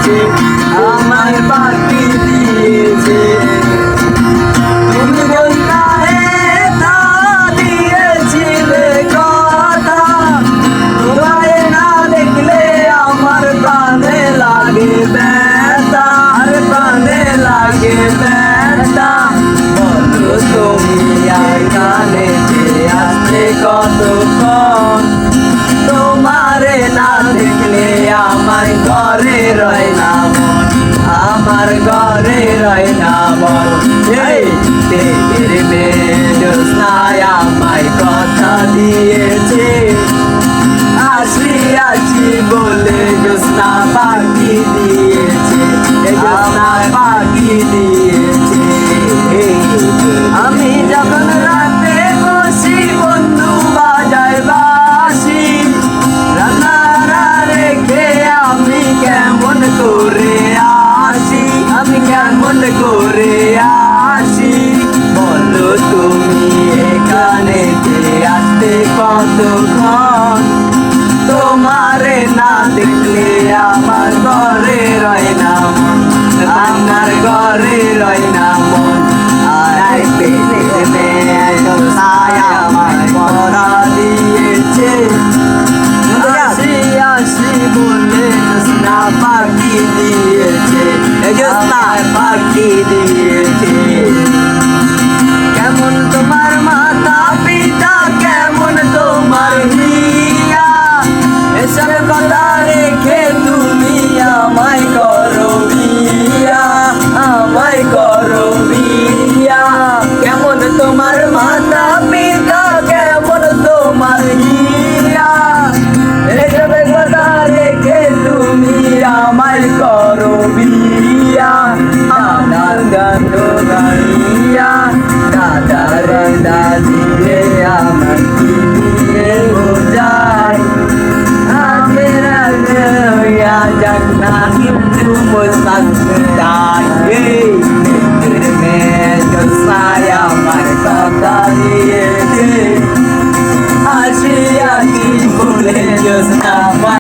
দিয়েছে, আমায় ফাঁকি দিয়েছে। তুমি বলতে তা দিয়েছিলে কথা, তোমায় না দেখলে আমার প্রাণে লাগে ব্যথা, আর প্রাণে লাগে ব্যথা। বলো তুমি এখানে আসতে কতক্ষণ, তোমারে না দেখলে আমার ঘরে রয় না মন, আমার ঘরে রয় না মন। তের মেঘনায় আমায় কথা দিয়েছে, আসি আসি বলে জ্যোৎস্না পাখি দিয়েছে, জ্যোৎস্না পাখি দিয়েছে। আমি যখন রাতে বসি বন্ধু বাজায় বাঁশি, রান্নারা রেখে আমি কেমন করে আসি, আমি কেমন করে আসি। বলো তুমি এখানে আসতে কতক্ষণ, তোমারে না দেখলে আমার ঘরে রয় না মন, আমার ঘরে রয় না মন। আর পেটের মেঘনায় আমায় কথা দিয়েছে, আসি আসি বলে জ্যোৎস্না পাখি দিয়েছে, জ্যোৎস্না পাখি দিয়েছে। কেমন তোমার মাতা পিতা, কেমন তোমার হিয়া, এসব কথা রেখে তুমি আমায় করো বিয়া, আমায় করো বিয়া। কেমন তোমার মাতা পিতা, কেমন তোমার হিয়া, এসব কথা রেখে তুমি আমায় করো বিয়া। দাদার গান গাইয়া, দাদার দাদিয়ে আমার দিয়ে বোঝায়, আগের আগে হইয়া যাক না কিন্তু মুসাক্তায়। জ্যোৎস্নায় আমার কথা দিয়েছে, আসি আসি বলে জ্যোৎস্না